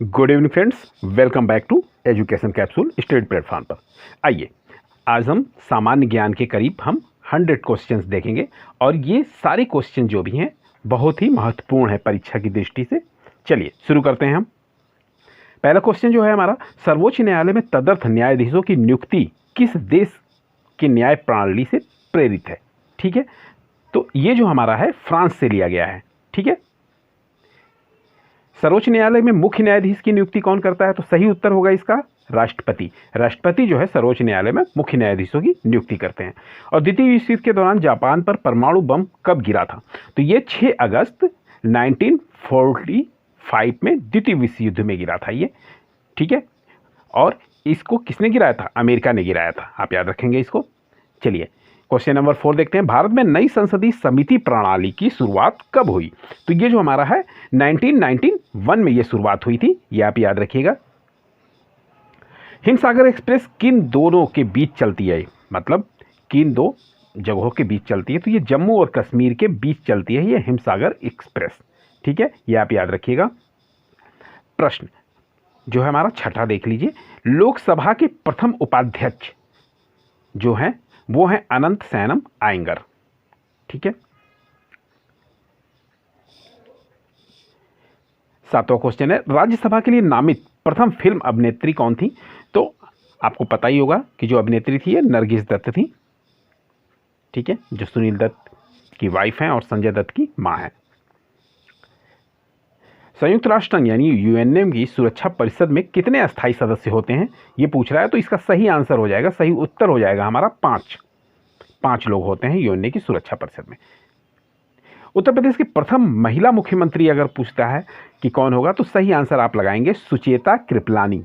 Good evening friends, welcome back to education capsule state platform पर। आइए आज हम सामान्य ज्ञान के करीब हम 100 क्वेश्चंस देखेंगे और ये सारे क्वेश्चन जो भी हैं बहुत ही महत्वपूर्ण है परीक्षा की दृष्टि से। चलिए शुरू करते हैं हम। पहला क्वेश्चन जो है हमारा, सर्वोच्च न्यायालय में तदर्थ न्यायाधीशों की नियुक्ति किस देश की न्याय प्रणाली से प्रेरित है? ठीक है, तो ये जो हमारा है फ्रांस से लिया गया है। ठीक है, सर्वोच्च न्यायालय में मुख्य न्यायाधीश की नियुक्ति कौन करता है? तो सही उत्तर होगा इसका राष्ट्रपति। राष्ट्रपति जो है सर्वोच्च न्यायालय में मुख्य न्यायाधीशों की नियुक्ति करते हैं। और द्वितीय विश्व युद्ध के दौरान जापान पर परमाणु बम कब गिरा था? तो ये 6 अगस्त 1945 में द्वितीय विश्व युद्ध में गिरा था ये। ठीक है, और इसको किसने गिराया था? अमेरिका ने गिराया था, आप याद रखेंगे इसको। चलिए क्वेश्चन नंबर 4 देखते हैं। भारत में नई संसदीय समिति प्रणाली की शुरुआत कब हुई? तो ये जो हमारा है 1991 में ये शुरुआत हुई थी, ये आप याद रखिएगा। हिमसागर एक्सप्रेस किन दोनों के बीच चलती है? मतलब किन दो जगहों के बीच चलती है? तो ये जम्मू और कश्मीर के बीच चलती है ये हिमसागर एक्सप्रेस। ठीक है, ये आप याद रखिएगा। प्रश्न जो है हमारा छठा देख लीजिए। लोकसभा के प्रथम उपाध्यक्ष जो है वो है अनंत सैनम आयंगर। ठीक है, 7वां क्वेश्चन है, राज्यसभा के लिए नामित प्रथम फिल्म अभिनेत्री कौन थी? तो आपको पता ही होगा कि जो अभिनेत्री थी ये नरगिस दत्त थी। ठीक है, जो सुनील दत्त की वाइफ हैं और संजय दत्त की मां है। संयुक्त राष्ट्र संघ यानी यूएनए की सुरक्षा परिषद में कितने अस्थायी सदस्य होते हैं? ये पूछ रहा है, तो इसका सही आंसर हो जाएगा, सही उत्तर हो जाएगा हमारा 5 लोग होते हैं यूएनए की सुरक्षा परिषद में। उत्तर प्रदेश की प्रथम महिला मुख्यमंत्री अगर पूछता है कि कौन होगा, तो सही आंसर आप लगाएंगे सुचेता कृपलानी।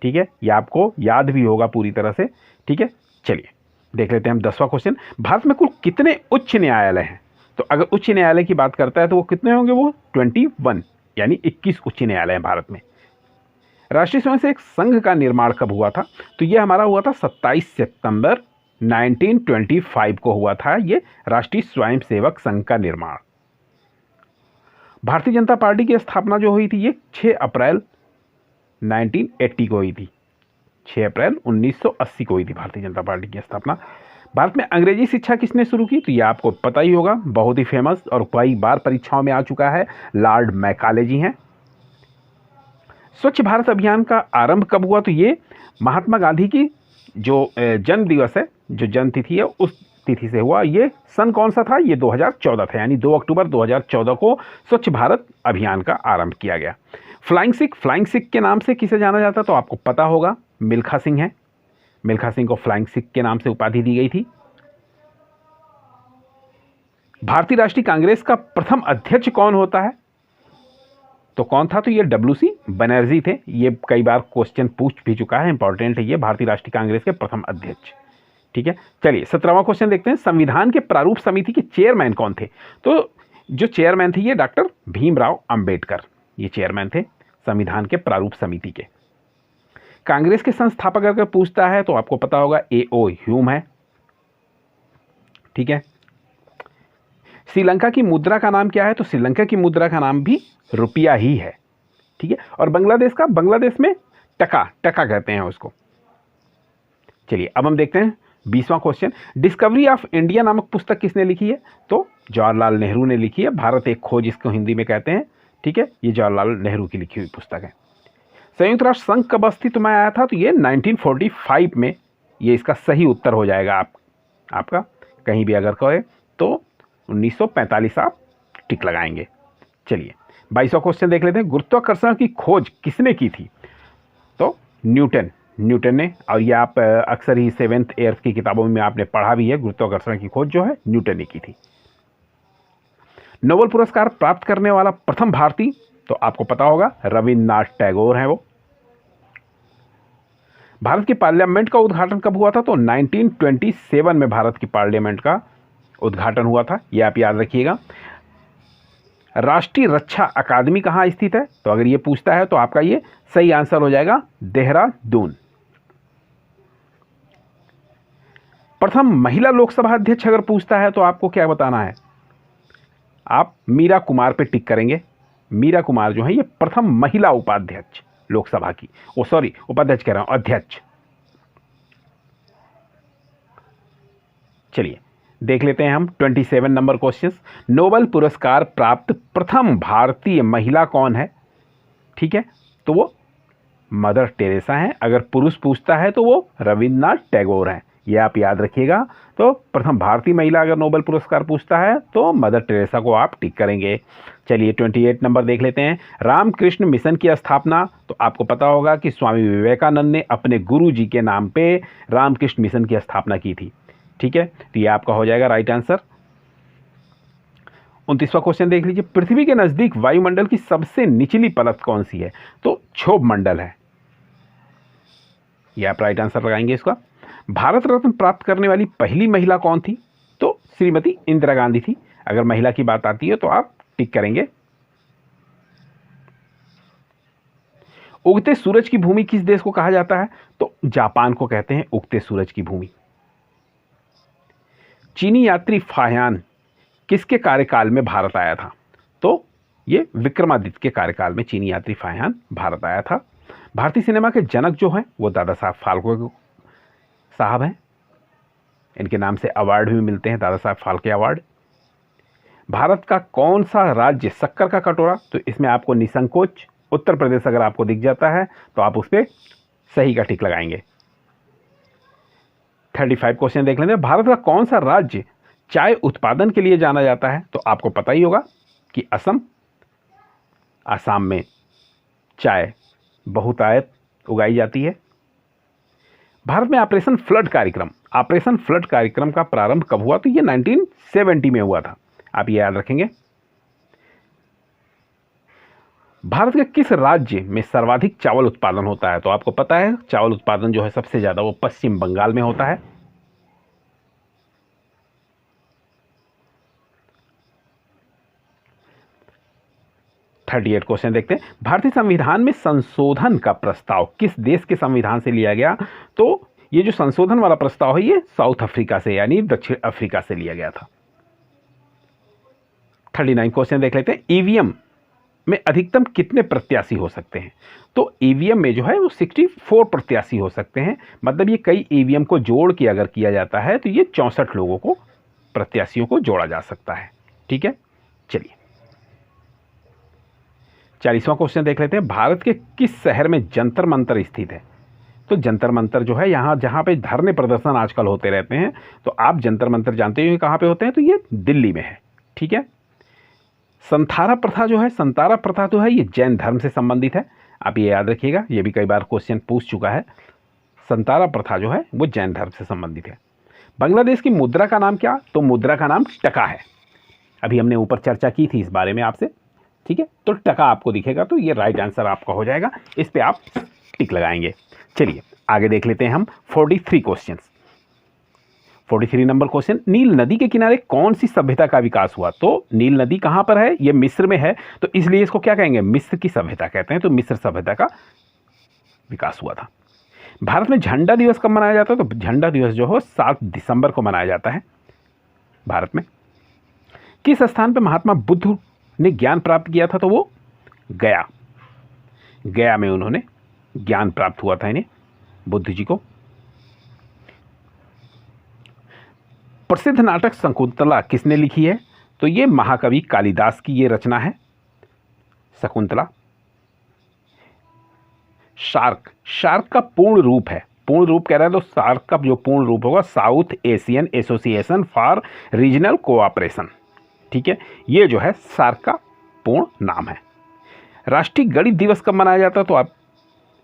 ठीक है, ये आपको याद भी होगा पूरी तरह से। ठीक है, चलिए देख लेते हैं हम 10वां क्वेश्चन। भारत में कुल कितने उच्च न्यायालय हैं? तो अगर उच्च न्यायालय की बात करता है तो वो कितने होंगे? वो 21 यानी 21 उच्च न्यायालय हैं भारत में। राष्ट्रीय स्वयंसेवक संघ का निर्माण कब हुआ था? तो ये हमारा हुआ था 27 सितंबर 1925 को हुआ था ये राष्ट्रीय स्वयंसेवक संघ का निर्माण। भारतीय जनता पार्टी की स्थापना जो हुई थी ये 6 अप्रैल 1980 को हुई थी। 6 अप्रैल 1980 को हुई थी भारतीय जनता पार्टी की स्थापना। भारत में अंग्रेजी शिक्षा किसने शुरू की? तो ये आपको पता ही होगा, बहुत ही फेमस और कई बार परीक्षाओं में आ चुका है, लॉर्ड मैकाले जी हैं। स्वच्छ भारत अभियान का आरंभ कब हुआ? तो ये महात्मा गांधी की जो जन्म दिवस है, जो जन्म तिथि है, उस तिथि से हुआ। ये सन कौन सा था? ये 2014 था, यानी 2 अक्टूबर 2014 को स्वच्छ भारत अभियान का आरंभ किया गया। फ्लाइंग सिख के नाम से किसे जाना जाता? तो आपको पता होगा, मिल्खा सिंह है। मिल्खा सिंह को फ्लाइंग सिख के नाम से उपाधि दी गई थी। भारतीय राष्ट्रीय कांग्रेस का प्रथम अध्यक्ष कौन होता है? तो कौन था? तो ये WC बनर्जी थे। ये कई बार क्वेश्चन पूछ भी चुका है, इंपॉर्टेंट है ये, भारतीय राष्ट्रीय कांग्रेस के प्रथम अध्यक्ष। ठीक है, चलिए 17वां क्वेश्चन देखते हैं। संविधान के प्रारूप समिति के चेयरमैन कौन थे? तो जो चेयरमैन थे ये डॉक्टर भीमराव अंबेडकर, ये चेयरमैन थे संविधान के प्रारूप समिति के। कांग्रेस के संस्थापक अगर पूछता है तो आपको पता होगा A.O. ह्यूम है। ठीक है, श्रीलंका की मुद्रा का नाम क्या है? तो श्रीलंका की मुद्रा का नाम भी रुपया ही है। ठीक है, और बांग्लादेश का, बांग्लादेश में टका कहते हैं उसको। चलिए अब हम देखते हैं 20वां क्वेश्चन। डिस्कवरी ऑफ इंडिया नामक पुस्तक किसने लिखी है? तो जवाहरलाल नेहरू ने लिखी है। भारत एक खोज इसको हिंदी में कहते हैं। ठीक है, ये जवाहरलाल नेहरू की लिखी हुई पुस्तक है। संयुक्त राष्ट्र संघ कब अस्तित्व में आया था? तो ये 1945 में, ये इसका सही उत्तर हो जाएगा आपका कहीं भी अगर कहे तो 1945 आप टिक लगाएंगे। चलिए 22वां क्वेश्चन देख लेते हैं। गुरुत्वाकर्षण की खोज किसने की थी? तो न्यूटन ने, और ये आप अक्सर ही 7th 8th की किताबों में आपने पढ़ा भी है, गुरुत्वाकर्षण की खोज जो है न्यूटन ने की थी। नोबेल पुरस्कार प्राप्त करने वाला प्रथम भारतीय, तो आपको पता होगा रविन्द्रनाथ टैगोर हैं वो। भारत की पार्लियामेंट का उद्घाटन कब हुआ था? तो 1927 में भारत की पार्लियामेंट का उद्घाटन हुआ था, ये आप याद रखिएगा। राष्ट्रीय रक्षा अकादमी कहाँ स्थित है? तो अगर ये पूछता है तो आपका ये सही आंसर हो जाएगा देहरादून। प्रथम महिला लोकसभा अध्यक्ष अगर पूछता है तो आपको क्या बताना है? आप मीरा कुमार पे टिक करेंगे। मीरा कुमार जो है ये प्रथम महिला उपाध्यक्ष लोकसभा की, उपाध्यक्ष कह रहा हूं, अध्यक्ष। चलिए देख लेते हैं हम 27 नंबर क्वेश्चन। नोबेल पुरस्कार प्राप्त प्रथम भारतीय महिला कौन है? ठीक है, तो वो मदर टेरेसा हैं। अगर पुरुष पूछता है तो वो रविन्द्रनाथ टैगोर हैं, ये आप याद रखिएगा। तो प्रथम भारतीय महिला अगर नोबेल पुरस्कार पूछता है तो मदर टेरेसा को आप टिक करेंगे। चलिए 28 नंबर देख लेते हैं। रामकृष्ण मिशन की स्थापना, तो आपको पता होगा कि स्वामी विवेकानंद ने अपने गुरु जी के नाम पे रामकृष्ण मिशन की स्थापना की थी। ठीक है, तो ये आपका हो जाएगा राइट आंसर। 29वां क्वेश्चन देख लीजिए। पृथ्वी के नजदीक वायुमंडल की सबसे निचली परत कौन सी है? तो क्षोभ मंडल है, ये आप राइट आंसर लगाएंगे इसका। भारत रत्न प्राप्त करने वाली पहली महिला कौन थी? तो श्रीमती इंदिरा गांधी थी। अगर महिला की बात आती है तो आप टिक करेंगे। उगते सूरज की भूमि किस देश को कहा जाता है? तो जापान को कहते हैं उगते सूरज की भूमि। चीनी यात्री फाह्यान किसके कार्यकाल में भारत आया था? तो ये विक्रमादित्य के कार्यकाल में चीनी यात्री फाह्यान भारत आया था। भारतीय सिनेमा के जनक जो हैं वो दादा साहब फाल्के साहब हैं, इनके नाम से अवार्ड भी मिलते हैं, दादा साहब फाल्के अवार्ड। भारत का कौन सा राज्य शक्कर का कटोरा? तो इसमें आपको निसंकोच उत्तर प्रदेश अगर आपको दिख जाता है तो आप उस पर सही का टिक लगाएंगे। 35 क्वेश्चन देख लेंगे। भारत का कौन सा राज्य चाय उत्पादन के लिए जाना जाता है? तो आपको पता ही होगा कि असम में चाय बहुतायत उगाई जाती है। भारत में ऑपरेशन फ्लड कार्यक्रम का प्रारंभ कब हुआ? तो ये 1970 में हुआ था, आप ये याद रखेंगे। भारत के किस राज्य में सर्वाधिक चावल उत्पादन होता है? तो आपको पता है चावल उत्पादन जो है सबसे ज्यादा वो पश्चिम बंगाल में होता है। थर्टी 38 क्वेश्चन देखते हैं। भारतीय संविधान में संशोधन का प्रस्ताव किस देश के संविधान से लिया गया? तो ये जो संशोधन वाला प्रस्ताव है ये साउथ अफ्रीका से यानी दक्षिण अफ्रीका से लिया गया था। 39 क्वेश्चन देख लेते हैं। ईवीएम में अधिकतम कितने प्रत्याशी हो सकते हैं? तो ईवीएम में जो है वो 64 प्रत्याशी हो सकते हैं। मतलब ये कई ईवीएम को जोड़ के अगर किया जाता है तो ये 64 लोगों को, प्रत्याशियों को जोड़ा जा सकता है। ठीक है, चलिए 40वां क्वेश्चन देख लेते हैं। भारत के किस शहर में जंतर मंतर स्थित है? तो जंतर मंतर जो है यहाँ जहाँ पे धरने प्रदर्शन आजकल होते रहते हैं, तो आप जंतर मंतर जानते हो कहाँ पे होते हैं? तो ये दिल्ली में है। ठीक है, संतारा प्रथा जो है ये जैन धर्म से संबंधित है, आप ये याद रखिएगा, ये भी कई बार क्वेश्चन पूछ चुका है। संतारा प्रथा जो है वो जैन धर्म से संबंधित है। बांग्लादेश की मुद्रा का नाम क्या? तो मुद्रा का नाम टका है। अभी हमने ऊपर चर्चा की थी इस बारे में आपसे। ठीक है, तो टका आपको दिखेगा, तो ये राइट आंसर आपका हो जाएगा, इस पे आप टिक लगाएंगे। चलिए आगे देख लेते हैं हम 43 क्वेश्चन। 43 number question. नील नदी के किनारे कौन सी सभ्यता का विकास हुआ? तो नील नदी कहां पर है? ये मिस्र में है, तो इसलिए इसको क्या कहेंगे? मिस्र की सभ्यता कहते हैं। तो मिस्र सभ्यता का विकास हुआ था। भारत में झंडा दिवस कब मनाया जाता है? तो झंडा दिवस जो है 7 दिसंबर को मनाया जाता है भारत में। किस स्थान पर महात्मा बुद्ध ने ज्ञान प्राप्त किया था? तो वो गया में उन्होंने ज्ञान प्राप्त हुआ था इन्हें, बुद्ध जी को। प्रसिद्ध नाटक शकुंतला किसने लिखी है? तो ये महाकवि कालिदास की ये रचना है शकुंतला। शार्क का पूर्ण रूप है, पूर्ण रूप कह रहा है तो शार्क का जो पूर्ण रूप होगा south Asian association for regional cooperation. ठीक है, ये जो है शार्क का पूर्ण नाम है। राष्ट्रीय गणित दिवस कब मनाया जाता है? तो आप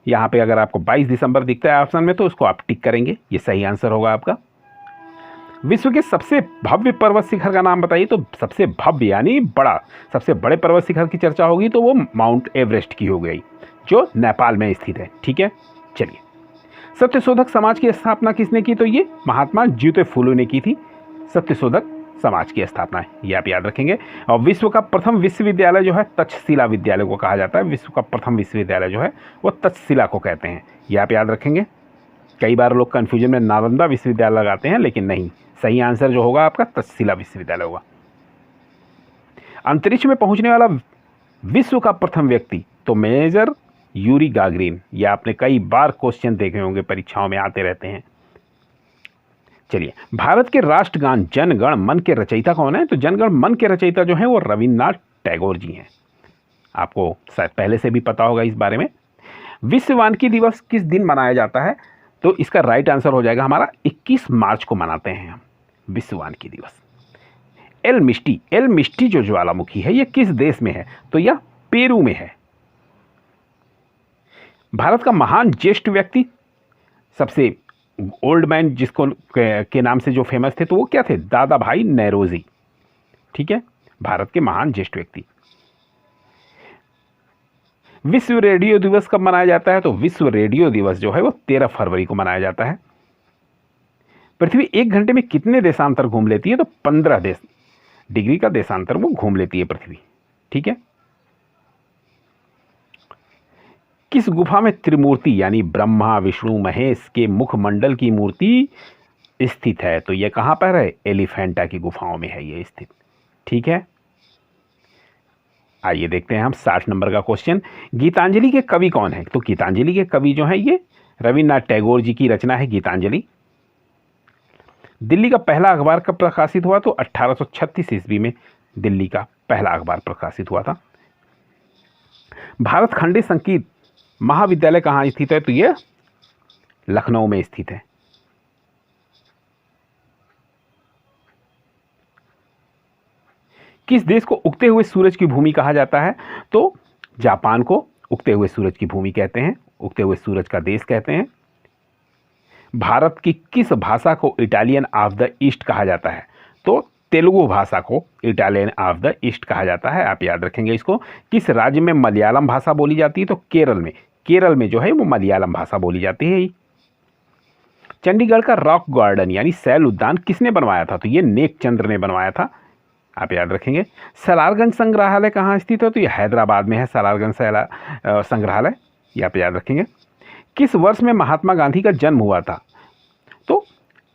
यहाँ पे अगर आपको 22 दिसंबर दिखता है ऑप्शन में तो उसको आप टिक करेंगे, ये सही आंसर होगा आपका। विश्व के सबसे भव्य पर्वत शिखर का नाम बताइए? तो सबसे भव्य यानी बड़ा, सबसे बड़े पर्वत शिखर की चर्चा होगी तो वो माउंट एवरेस्ट की हो गई जो नेपाल में स्थित है। ठीक है, चलिए सत्यशोधक समाज की स्थापना किसने की? तो ये महात्मा ज्योति फुले ने की थी सत्यशोधक समाज की स्थापना है, ये आप याद रखेंगे। और विश्व का प्रथम विश्वविद्यालय जो है तक्षशिला विद्यालय को कहा जाता है। विश्व का प्रथम विश्वविद्यालय जो है वो तक्षशिला को कहते हैं, ये आप याद रखेंगे। कई बार लोग कन्फ्यूजन में नालंदा विश्वविद्यालय लगाते हैं, लेकिन नहीं, सही आंसर जो होगा आपका तक्षशिला विश्वविद्यालय होगा। अंतरिक्ष में पहुंचने वाला विश्व का प्रथम व्यक्ति, तो मेजर यूरी गागरिन। ये आपने कई बार क्वेश्चन देखे होंगे, परीक्षाओं में आते रहते हैं। चलिए, भारत के राष्ट्रगान जन गण मन के रचयिता कौन है? तो जन गण मन के रचयिता जो है वो रविन्द्रनाथ टैगोर जी हैं। आपको शायद पहले से भी पता होगा इस बारे में। विश्व वानिकी दिवस किस दिन मनाया जाता है? तो इसका राइट आंसर हो जाएगा हमारा 21 मार्च को मनाते हैं हम विश्व वानिकी दिवस। एल मिस्टी जो ज्वालामुखी है ये किस देश में है? तो यह पेरू में है। भारत का महान ज्येष्ठ व्यक्ति, सबसे ओल्ड मैन जिसको के नाम से जो फेमस थे, तो वो क्या थे? दादा भाई नौरोजी। ठीक है, भारत के महान ज्येष्ठ व्यक्ति। विश्व रेडियो दिवस कब मनाया जाता है? तो विश्व रेडियो दिवस जो है वो 13 फरवरी को मनाया जाता है। पृथ्वी 1 घंटे में कितने देशांतर घूम लेती है? तो 15 डिग्री का देशांतर वो घूम लेती है पृथ्वी। ठीक है, किस गुफा में त्रिमूर्ति यानी ब्रह्मा विष्णु महेश के मुखमंडल की मूर्ति स्थित है? तो यह कहां पर है? एलिफेंटा की गुफाओं में है ये स्थित। ठीक है, आइए देखते हैं हम 60 नंबर का क्वेश्चन। गीतांजलि के कवि कौन है? तो गीतांजलि के कवि जो है ये रविन्द्रनाथ टैगोर जी की रचना है गीतांजलि। दिल्ली का पहला अखबार कब प्रकाशित हुआ? तो 1836 ईस्वी में दिल्ली का पहला अखबार प्रकाशित हुआ था। भारत खंडीय संगीत महाविद्यालय कहाँ स्थित है? तो यह लखनऊ में स्थित है। किस देश को उगते हुए सूरज की भूमि कहा जाता है? तो जापान को उगते हुए सूरज की भूमि कहते हैं, उगते हुए सूरज का देश कहते हैं। भारत की किस भाषा को इटालियन ऑफ द ईस्ट कहा जाता है? तो तेलुगु भाषा को इटालियन ऑफ द ईस्ट कहा जाता है, आप याद रखेंगे इसको। किस राज्य में मलयालम भाषा बोली जाती है? तो केरल में जो है वो मलयालम भाषा बोली जाती है। चंडीगढ़ का रॉक गार्डन यानी सैल उद्यान किसने बनवाया था? तो ये नेक चंद्र ने बनवाया था, आप याद रखेंगे। सलारगंज संग्रहालय कहाँ स्थित है? तो ये हैदराबाद में है सलारगंज संग्रहालय, ये आप याद रखेंगे। किस वर्ष में महात्मा गांधी का जन्म हुआ था? तो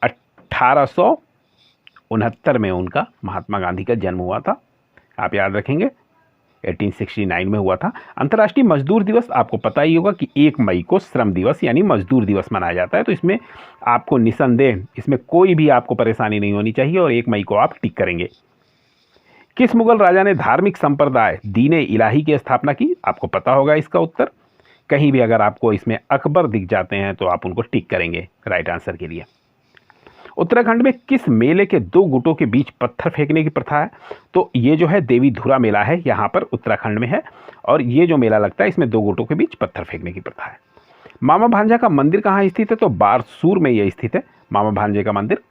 1869 में उनका महात्मा गांधी का जन्म हुआ था, आप याद रखेंगे। 1869 में हुआ था। अंतर्राष्ट्रीय मजदूर दिवस आपको पता ही होगा कि 1 मई को श्रम दिवस यानी मजदूर दिवस मनाया जाता है। तो इसमें आपको निसंदेह इसमें कोई भी आपको परेशानी नहीं होनी चाहिए और 1 मई को आप टिक करेंगे। किस मुगल राजा ने धार्मिक संप्रदाय दीन-ए इलाही की स्थापना की? आपको पता होगा इसका उत्तर। कहीं भी अगर आपको इसमें अकबर दिख जाते हैं तो आप उनको टिक करेंगे राइट आंसर के लिए। उत्तराखंड में किस मेले के 2 गुटों के बीच पत्थर फेंकने की प्रथा है? तो ये जो है देवी धुरा मेला है, यहाँ पर उत्तराखंड में है, और ये जो मेला लगता है इसमें 2 गुटों के बीच पत्थर फेंकने की प्रथा है। मामा भांजा का मंदिर कहाँ स्थित है? तो बारसूर में ये स्थित है मामा भांजे का मंदिर।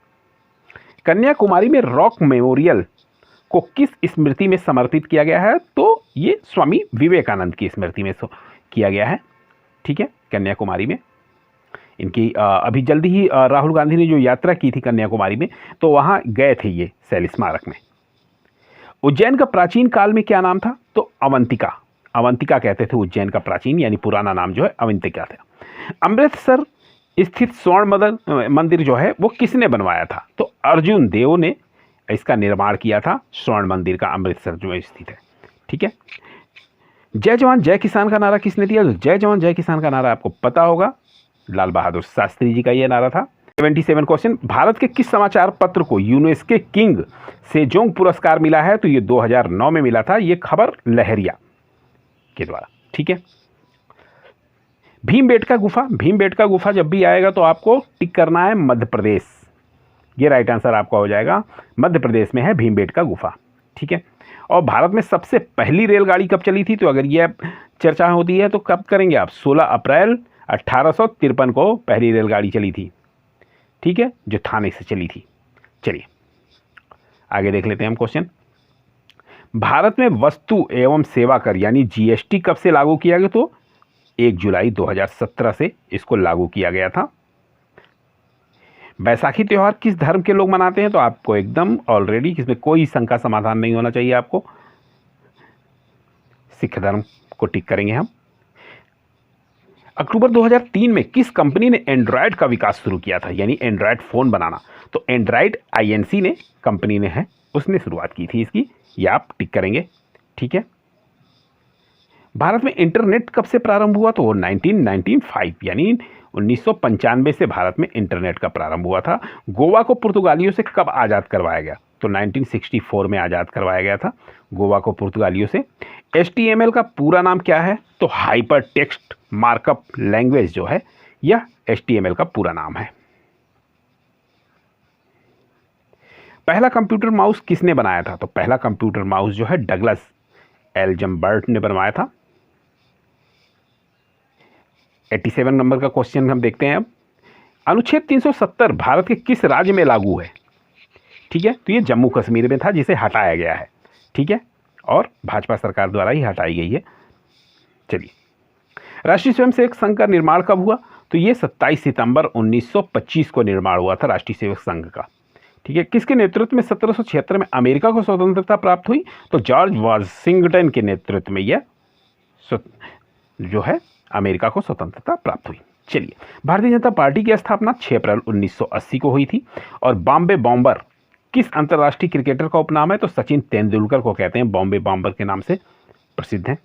कन्याकुमारी में रॉक मेमोरियल को किस स्मृति में समर्पित किया गया है? तो ये स्वामी विवेकानंद की स्मृति में किया गया है। ठीक है, कन्याकुमारी में इनकी अभी जल्दी ही राहुल गांधी ने जो यात्रा की थी कन्याकुमारी में, तो वहाँ गए थे ये शैल स्मारक में। उज्जैन का प्राचीन काल में क्या नाम था? तो अवंतिका कहते थे उज्जैन का प्राचीन यानी पुराना नाम जो है अवंतिका था। अमृतसर स्थित स्वर्ण मंदिर जो है वो किसने बनवाया था? तो अर्जुन देव ने इसका निर्माण किया था, स्वर्ण मंदिर का अमृतसर जो स्थित है। ठीक है, जय जवान जय किसान का नारा किसने दिया? तो जय जवान जय किसान का नारा आपको पता होगा, लाल बहादुर शास्त्री जी का यह नारा था। 77 क्वेश्चन, भारत के किस समाचार पत्र को यूनेस्को किंग सेजोंग पुरस्कार मिला है? तो ये 2009 में मिला था, ये खबर लहरिया के द्वारा। ठीक है, भीमबेटका गुफा जब भी आएगा तो आपको टिक करना है मध्य प्रदेश, ये राइट आंसर आपका हो जाएगा। मध्य प्रदेश में है भीमबेटका गुफा। ठीक है, और भारत में सबसे पहली रेलगाड़ी कब चली थी? तो अगर यह चर्चा होती है तो कब करेंगे आप? 16 अप्रैल 1853 को पहली रेलगाड़ी चली थी। ठीक है, जो थाने से चली थी। चलिए आगे देख लेते हैं हम क्वेश्चन। भारत में वस्तु एवं सेवा कर यानी जीएसटी कब से लागू किया गया? तो 1 जुलाई 2017 से इसको लागू किया गया था। बैसाखी त्यौहार किस धर्म के लोग मनाते हैं? तो आपको एकदम ऑलरेडी इसमें कोई शंका समाधान नहीं होना चाहिए आपको, सिख धर्म को टिक करेंगे हम। अक्टूबर 2003 में किस कंपनी ने एंड्रॉयड का विकास शुरू किया था यानी एंड्रॉयड फ़ोन बनाना? तो एंड्रॉयड INC ने कंपनी ने है उसने शुरुआत की थी इसकी, ये आप टिक करेंगे। ठीक है, भारत में इंटरनेट कब से प्रारंभ हुआ? तो वो 1995 यानी 1995 से भारत में इंटरनेट का प्रारंभ हुआ था। गोवा को पुर्तगालियों से कब आज़ाद करवाया गया? तो 1964 में आज़ाद करवाया गया था गोवा को पुर्तगालियों से। HTML का पूरा नाम क्या है? तो हाइपर टेक्स्ट मार्कअप लैंग्वेज जो है यह HTML का पूरा नाम है। पहला कंप्यूटर माउस किसने बनाया था? तो पहला कंप्यूटर माउस जो है डगलस एल्जम्बर्ट ने बनवाया था। 87 नंबर का क्वेश्चन हम देखते हैं अब। अनुच्छेद 370 भारत के किस राज्य में लागू है? ठीक है, तो ये जम्मू कश्मीर में था जिसे हटाया गया है। ठीक है, और भाजपा सरकार द्वारा ही हटाई गई है। चलिए, राष्ट्रीय स्वयंसेवक संघ का निर्माण कब हुआ? तो ये 27 सितंबर 1925 को निर्माण हुआ था राष्ट्रीय सेवक संघ का। ठीक है, किसके नेतृत्व में 1776 में अमेरिका को स्वतंत्रता प्राप्त हुई? तो जॉर्ज वाशिंगटन के नेतृत्व में यह जो है अमेरिका को स्वतंत्रता प्राप्त हुई। चलिए, भारतीय जनता पार्टी की स्थापना 6 अप्रैल 1980 को हुई थी। और बॉम्बे बॉम्बर किस अंतर्राष्ट्रीय क्रिकेटर का उपनाम है? तो सचिन तेंदुलकर को कहते हैं, बॉम्बे बॉम्बर के नाम से प्रसिद्ध है।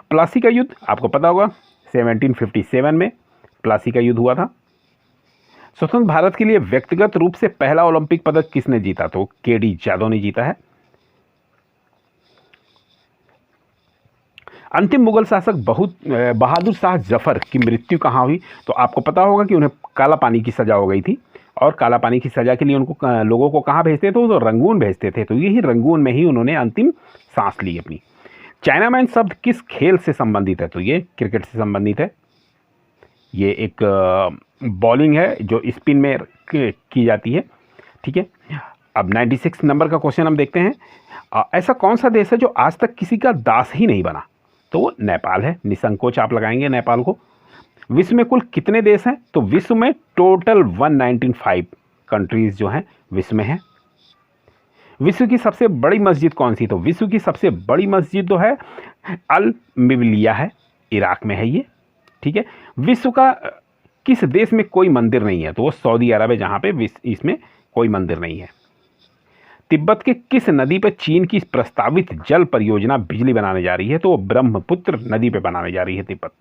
प्लासी का युद्ध आपको पता होगा, 1757 में प्लासी का युद्ध हुआ था। स्वतंत्र भारत के लिए व्यक्तिगत रूप से पहला ओलंपिक पदक किसने जीता? तो KD जादव ने जीता है। अंतिम मुगल शासक बहादुर शाह जफर की मृत्यु कहाँ हुई? तो आपको पता होगा कि उन्हें काला पानी की सजा हो गई थी, और काला पानी की सजा के लिए उनको लोगों को कहाँ भेजते थे? तो रंगून भेजते थे। तो यही रंगून में ही उन्होंने अंतिम सांस ली अपनी। चाइना मैन शब्द किस खेल से संबंधित है? तो ये क्रिकेट से संबंधित है। ये एक बॉलिंग है जो स्पिन में की जाती है। ठीक है, अब 96 नंबर का क्वेश्चन हम देखते हैं। ऐसा कौन सा देश है जो आज तक किसी का दास ही नहीं बना? तो वो नेपाल है। निसंकोच आप लगाएंगे नेपाल को। विश्व में कुल कितने देश हैं? तो विश्व में टोटल 195 कंट्रीज जो हैं विश्व में हैं। विश्व की सबसे बड़ी मस्जिद कौन सी? तो विश्व की सबसे बड़ी मस्जिद जो है अल मिवलिया है, इराक में है ये। ठीक है, विश्व का किस देश में कोई मंदिर नहीं है? तो वो सऊदी अरब है, जहाँ पे इसमें कोई मंदिर नहीं है। तिब्बत के किस नदी पर चीन की प्रस्तावित जल परियोजना बिजली बनाने जा रही है? तो वो ब्रह्मपुत्र नदी पे बनाने जा रही है तिब्बत।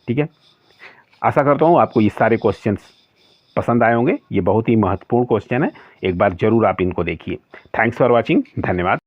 ठीक है, आशा करता हूँ आपको ये सारे क्वेश्चंस पसंद आए होंगे। ये बहुत ही महत्वपूर्ण क्वेश्चन है, एक बार जरूर आप इनको देखिए। थैंक्स फॉर वॉचिंग, धन्यवाद।